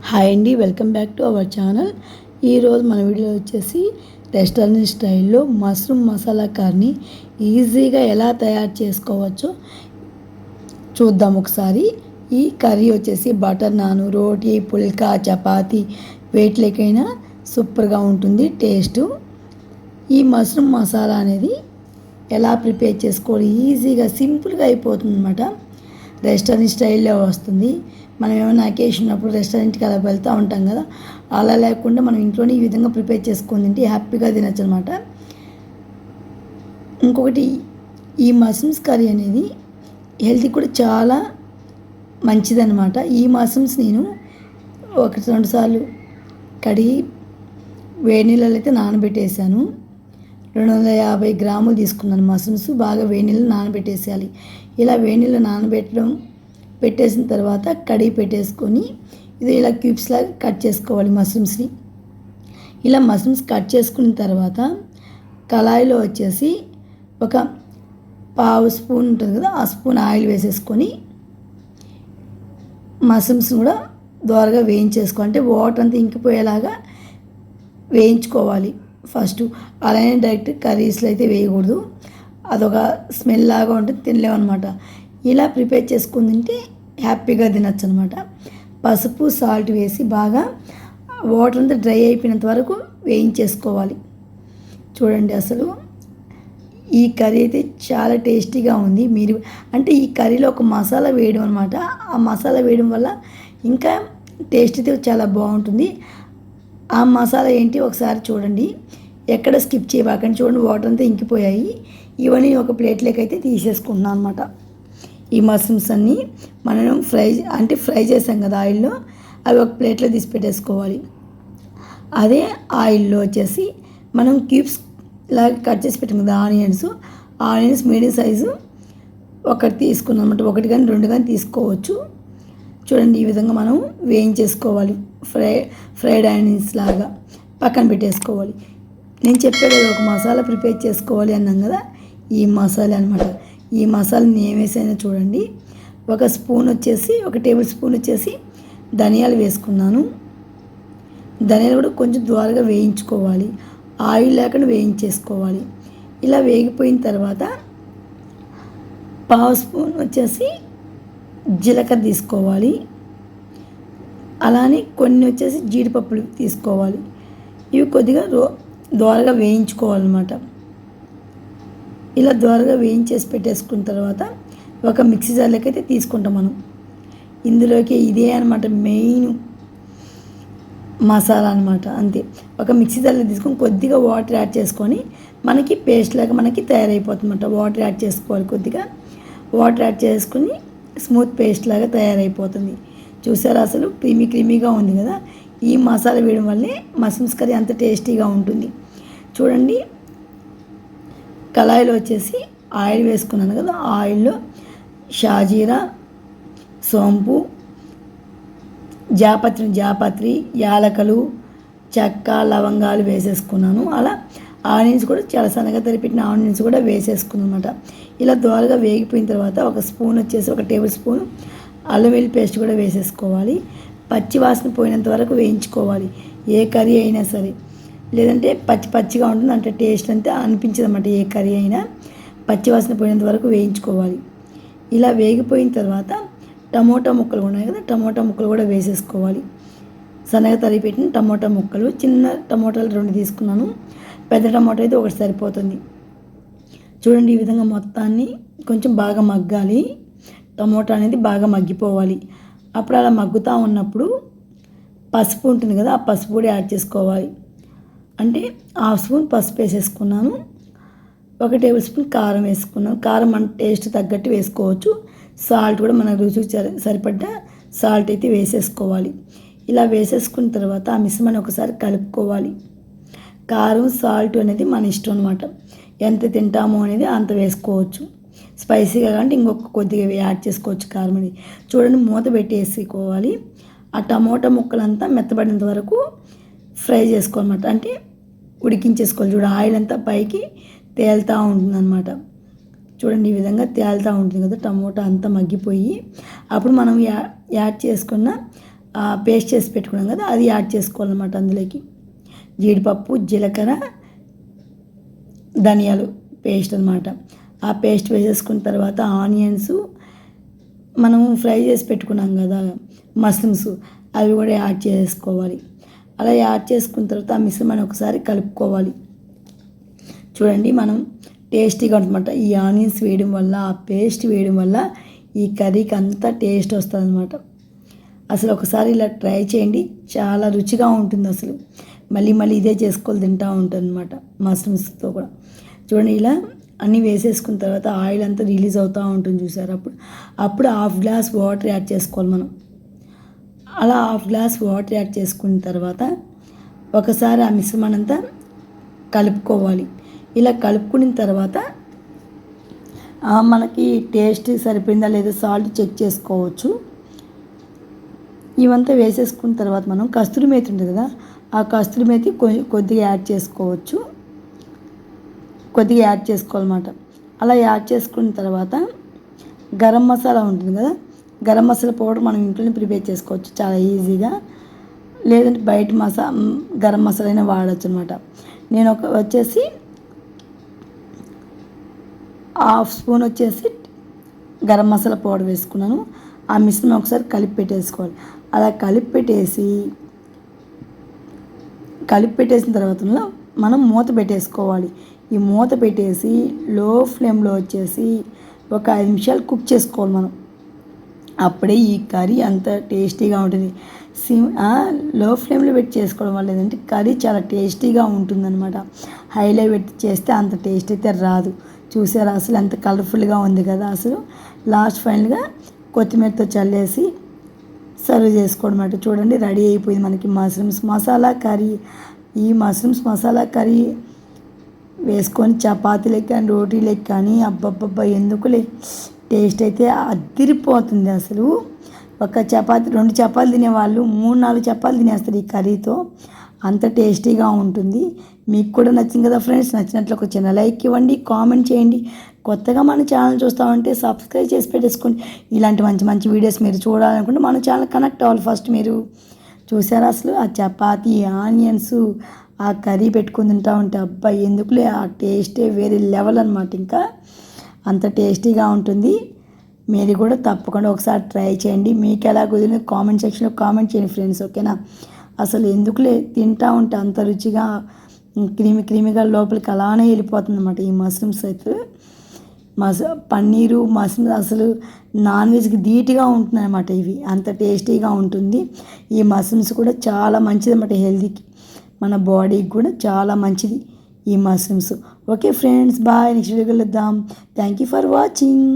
Hi అండి, welcome back to our channel. ఈరోజు మన వీడియో వచ్చేసి రెస్టారెంట్ స్టైల్లో మష్రూమ్ మసాలా కర్రీని ఈజీగా ఎలా తయారు చేసుకోవచ్చో చూద్దాం ఒకసారి. ఈ కర్రీ వచ్చేసి బటర్ నాన్, రోటీ, పుల్కా, చపాతీ వేటిలోకైనా సూపర్గా ఉంటుంది టేస్ట్. ఈ మష్రూమ్ మసాలా అనేది ఎలా ప్రిపేర్ చేసుకోవాలి, ఈజీగా సింపుల్గా అయిపోతుంది అన్నమాట. రెస్టారెంట్ స్టైల్లో వస్తుంది. మనం ఏమైనా అకేషన్ ఉన్నప్పుడు రెస్టారెంట్కి అలా వెళ్తూ ఉంటాం కదా, అలా లేకుండా మనం ఇంట్లోనే ఈ విధంగా ప్రిపేర్ చేసుకొని తింటే హ్యాపీగా తినచ్చు అనమాట. ఇంకొకటి, ఈ మష్రూమ్స్ కర్రీ అనేది హెల్తీ కూడా చాలా మంచిదన్నమాట. ఈ మష్రూమ్స్ నేను 1-2 సార్లు కడిగి వేడి నీళ్ళలో అయితే నానబెట్టేసాను. 250 గ్రాములు తీసుకున్నాను మష్రూమ్స్. బాగా వేడి నీళ్ళు నానబెట్టేసేయాలి. ఇలా వేడి నీళ్ళు పెట్టేసిన తర్వాత కడిగి పెట్టేసుకొని ఇది ఇలా క్యూబ్స్ లాగా కట్ చేసుకోవాలి మష్రూమ్స్ని. ఇలా మష్రూమ్స్ కట్ చేసుకున్న తర్వాత కళాయిలో వచ్చేసి ఒక 1/2 స్పూన్ ఉంటుంది కదా, ఆ స్పూన్ ఆయిల్ వేసేసుకొని మష్రూమ్స్ కూడా దోరగా వేయించేసుకోవాలి. అంటే వాటర్ అంతా ఇంకిపోయేలాగా వేయించుకోవాలి ఫస్ట్. అలానే డైరెక్ట్ కర్రీస్లో అయితే వేయకూడదు, అదొక స్మెల్ లాగా ఉంటుంది, తినలేమన్నమాట. ఇలా ప్రిపేర్ చేసుకుని తింటే హ్యాపీగా తినచ్చు అనమాట. పసుపు, సాల్ట్ వేసి బాగా వాటర్ అంతా డ్రై అయిపోయినంత వరకు వేయించేసుకోవాలి. చూడండి, అసలు ఈ కర్రీ అయితే చాలా టేస్టీగా ఉంది. మీరు అంటే ఈ కర్రీలో ఒక మసాలా వేయడం అనమాట. ఆ మసాలా వేయడం వల్ల ఇంకా టేస్ట్ అయితే చాలా బాగుంటుంది. ఆ మసాలా ఏంటి ఒకసారి చూడండి, ఎక్కడ స్కిప్ చేయబాకండి. చూడండి, వాటర్ అంతా ఇంకిపోయాయి. ఇవన్నీ ఒక ప్లేట్లోకి అయితే తీసేసుకుంటున్నాను అనమాట. ఈ మష్రూమ్స్ అన్నీ మనం ఫ్రై చేసాం కదా ఆయిల్లో, అవి ఒక ప్లేట్లో తీసి పెట్టేసుకోవాలి. అదే ఆయిల్లో వచ్చేసి మనం క్యూబ్స్ లాగా కట్ చేసి పెట్టాం కదా ఆనియన్స్ మీడియం సైజు ఒకటి తీసుకున్నాం అనమాట. 1 కానీ 2 కానీ తీసుకోవచ్చు. చూడండి, ఈ విధంగా మనం వేయించేసుకోవాలి. ఫ్రైడ్ ఆనియన్స్ లాగా పక్కన పెట్టేసుకోవాలి. నేను చెప్పాను కదా, ఒక మసాలా ప్రిపేర్ చేసుకోవాలి అన్నాం కదా, ఈ మసాలా అనమాట. ఈ మసాలాని ఏం వేసైనా చూడండి. 1 టేబుల్ స్పూన్ వచ్చేసి ధనియాలు వేసుకున్నాను. ధనియాలు కూడా కొంచెం ద్వారగా వేయించుకోవాలి, ఆయిల్ లేకుండా వేయించేసుకోవాలి. ఇలా వేగిపోయిన తర్వాత 1/2 స్పూన్ వచ్చేసి జీలకర్ర తీసుకోవాలి. అలానే కొన్ని వచ్చేసి జీడిపప్పులు తీసుకోవాలి. ఇవి కొద్దిగా దోరగా వేయించుకోవాలన్నమాట. ఇలా దోరగా వేయించేసి పెట్టేసుకున్న తర్వాత ఒక మిక్సీ జార్లోకి అయితే తీసుకుంటాం మనం. ఇందులోకి ఇదే అనమాట మెయిన్ మసాలా అనమాట. అంతే, ఒక మిక్సీ జార్లో తీసుకొని కొద్దిగా వాటర్ యాడ్ చేసుకొని మనకి పేస్ట్ లాగా మనకి తయారైపోతుంది అనమాట. వాటర్ యాడ్ చేసుకోవాలి, కొద్దిగా వాటర్ యాడ్ చేసుకుని స్మూత్ పేస్ట్ లాగా తయారైపోతుంది. చూసారా, అసలు క్రీమీగా ఉంది కదా. ఈ మసాలా వేయడం వల్లే మష్రూమ్స్ కర్రీ అంత టేస్టీగా ఉంటుంది. చూడండి, కళాయిలో వచ్చేసి ఆయిల్ వేసుకున్నాను కదా, ఆయిల్లో షాజీరా, సోంపు, జాపత్రి, యాలకలు, చెక్క, లవంగాలు వేసేసుకున్నాను. అలా ఆనియన్స్ కూడా చాలా సన్నగా తరిపెట్టిన ఆనియన్స్ కూడా వేసేసుకున్నాను అనమాట. ఇలా దోరగా వేగిపోయిన తర్వాత 1 టేబుల్ స్పూన్ అల్లం వెల్లుల్లి పేస్ట్ కూడా వేసేసుకోవాలి. పచ్చి వాసన పోయినంత వరకు వేయించుకోవాలి, ఏ కర్రీ అయినా సరే. లేదంటే పచ్చిగా ఉంటుంది, అంటే టేస్ట్ అంతా అనిపించదు అన్నమాట. ఏ కర్రీ అయినా పచ్చి వాసన పోయినంత వరకు వేయించుకోవాలి. ఇలా వేగిపోయిన తర్వాత టమోటా ముక్కలు ఉన్నాయి కదా, టమోటా ముక్కలు కూడా వేసేసుకోవాలి. సన్నగా తరిగిపెట్టిన టమోటా ముక్కలు, చిన్న టమోటాలు 2 తీసుకున్నాను. పెద్ద టమోటా అయితే 1 సరిపోతుంది. చూడండి, ఈ విధంగా మొత్తాన్ని కొంచెం బాగా మగ్గాలి. టమోటా అనేది బాగా మగ్గిపోవాలి. అప్పుడు అలా మగ్గుతూ ఉన్నప్పుడు పసుపు ఉంటుంది కదా, ఆ పసుపు కూడా యాడ్ చేసుకోవాలి. అంటే 1/2 స్పూన్ పసుపు వేసేసుకున్నాను. 1 టేబుల్ స్పూన్ కారం వేసుకున్నాను. కారం మన టేస్ట్ తగ్గట్టు వేసుకోవచ్చు. సాల్ట్ కూడా మన రుచికి సరిపడ్డ సాల్ట్ అయితే వేసేసుకోవాలి. ఇలా వేసేసుకున్న తర్వాత ఆ మిశ్రమాన్ని ఒకసారి కలుపుకోవాలి. కారం, సాల్ట్ అనేది మన ఇష్టం అనమాట. ఎంత తింటామో అనేది అంత వేసుకోవచ్చు. స్పైసీగా అంటే ఇంకొక కొద్దిగా యాడ్ చేసుకోవచ్చు కారం అనేది. చూడండి, మూత పెట్టి వేసుకోవాలి. ఆ టమోటా ముక్కలంతా మెత్తబడినంత వరకు ఫ్రై చేసుకోవాలన్నమాట. అంటే ఉడికించేసుకోవాలి. చూడండి, ఆయిల్ అంతా పైకి తేలుతూ ఉంటుంది అన్నమాట. చూడండి, ఈ విధంగా తేలుతూ ఉంటుంది కదా, టమోటా అంతా మగ్గిపోయి అప్పుడు మనం యాడ్ చేసుకున్న పేస్ట్ చేసి పెట్టుకున్నాం కదా, అది యాడ్ చేసుకోవాలన్నమాట అందులోకి. జీడిపప్పు, జీలకర్ర, ధనియాలు పేస్ట్ అనమాట. ఆ పేస్ట్ వేసేసుకున్న తర్వాత ఆనియన్స్, మనం ఫ్రై చేసి పెట్టుకున్నాం కదా మష్రూమ్స్, అవి కూడా యాడ్ చేసుకోవాలి. అలా యాడ్ చేసుకున్న తర్వాత ఆ మిశ్రమాన్ని ఒకసారి కలుపుకోవాలి. చూడండి, మనం టేస్టీగా ఉంటుందన్నమాట. ఈ ఆనియన్స్ వేయడం వల్ల, ఆ పేస్ట్ వేయడం వల్ల ఈ కర్రీకి అంతా టేస్ట్ వస్తుంది అనమాట. అసలు ఒకసారి ఇలా ట్రై చేయండి, చాలా రుచిగా ఉంటుంది. అసలు మళ్ళీ మళ్ళీ ఇదే చేసుకోవాలి తింటూ ఉంటుంది అనమాట మష్రూమ్స్తో కూడా. చూడండి, ఇలా అన్నీ వేసేసుకున్న తర్వాత ఆయిల్ అంతా రిలీజ్ అవుతూ ఉంటుంది చూసారు. అప్పుడు హాఫ్ గ్లాస్ వాటర్ యాడ్ చేసుకోవాలి మనం. అలా హాఫ్ గ్లాస్ వాటర్ యాడ్ చేసుకున్న తర్వాత ఒకసారి ఆ మిశ్రమాన్ని అంతా కలుపుకోవాలి. ఇలా కలుపుకున్న తర్వాత మనకి టేస్ట్ సరిపోయిందా లేదా సాల్ట్ చెక్ చేసుకోవచ్చు. ఇవంతా వేసేసుకున్న తర్వాత మనం కస్తూరి మేతి ఉంటుంది కదా, ఆ కస్తూరి మేతి కొద్దిగా యాడ్ చేసుకోవచ్చు. కొద్దిగా యాడ్ చేసుకోవాలన్నమాట. అలా యాడ్ చేసుకున్న తర్వాత గరం మసాలా ఉంటుంది కదా, గరం మసాలా పౌడర్ మనం ఇంట్లోనే ప్రిపేర్ చేసుకోవచ్చు చాలా ఈజీగా. లేదంటే బయట గరం మసాలా అయినా వాడచ్చు అనమాట. నేను వచ్చేసి హాఫ్ స్పూన్ వచ్చేసి గరం మసాలా పౌడర్ వేసుకున్నాను. ఆ మిశ్రమం ఒకసారి కలిపి పెట్టేసుకోవాలి. అలా కలిపి పెట్టేసిన తర్వాత మనం మూత పెట్టేసుకోవాలి. ఈ మూత పెట్టేసి లో ఫ్లేమ్లో వచ్చేసి ఒక 5 నిమిషాలు కుక్ చేసుకోవాలి మనం. అప్పుడే ఈ కర్రీ అంత టేస్టీగా ఉంటుంది. లో ఫ్లేమ్లో పెట్టి చేసుకోవడం వల్ల ఏంటంటే కర్రీ చాలా టేస్టీగా ఉంటుందన్నమాట. హైలో పెట్టి చేస్తే అంత టేస్ట్ అయితే రాదు. చూసారా అసలు ఎంత కలర్ఫుల్గా ఉంది కదా. అసలు లాస్ట్ ఫైనల్గా కొత్తిమీరతో చల్లేసి సర్వ్ చేసుకోవడం అంటే చూడండి, రెడీ అయిపోయింది మనకి మష్రూమ్స్ మసాలా కర్రీ. ఈ మష్రూమ్స్ మసాలా కర్రీ వేసుకొని చపాతీలకు కానీ రోటీలకు కానీ అబ్బబ్బబ్బా ఎందుకులే, టేస్ట్ అయితే అదిరిపోతుంది. అసలు ఒక చపాతీ 2 చపాతీలు తినేవాళ్ళు 3-4 చపాతీలు తినేస్తారు ఈ కర్రీతో, అంత టేస్టీగా ఉంటుంది. మీకు కూడా నచ్చింది కదా ఫ్రెండ్స్. నచ్చినట్లు ఒక చిన్న లైక్ ఇవ్వండి, కామెంట్ చేయండి. కొత్తగా మన ఛానల్ చూస్తామంటే సబ్స్క్రైబ్ చేసి పెట్టేసుకోండి. ఇలాంటి మంచి మంచి వీడియోస్ మీరు చూడాలనుకుంటే మన ఛానల్ కనెక్ట్ అవ్వాలి ఫస్ట్ మీరు. చూసారా అసలు ఆ చపాతీ, ఆనియన్స్, ఆ కర్రీ పెట్టుకుని తింటా ఉంటే అబ్బా ఎందుకులే, ఆ టేస్టే వేరే లెవెల్ అనమాట. ఇంకా అంత టేస్టీగా ఉంటుంది. మీరు కూడా తప్పకుండా ఒకసారి ట్రై చేయండి. మీకు ఎలా కుదిరిన కామెంట్ సెక్షన్లో కామెంట్ చేయండి ఫ్రెండ్స్, ఓకేనా. అసలు ఎందుకులే, తింటా ఉంటే అంత రుచిగా క్రీమీగా లోపలికి అలానే వెళ్ళిపోతుంది అనమాట ఈ మష్రూమ్స్ అయితే. పన్నీరు మష్రూమ్స్ అసలు నాన్ వెజ్కి ధీటుగా ఉంటుంది అనమాట. ఇవి అంత టేస్టీగా ఉంటుంది. ఈ మష్రూమ్స్ కూడా చాలా మంచిది అనమాట హెల్తీకి, మన బాడీకి కూడా చాలా మంచిది ఈ mushrooms. Okay friends, bye. Next video కలుద్దాం. Thank you for watching.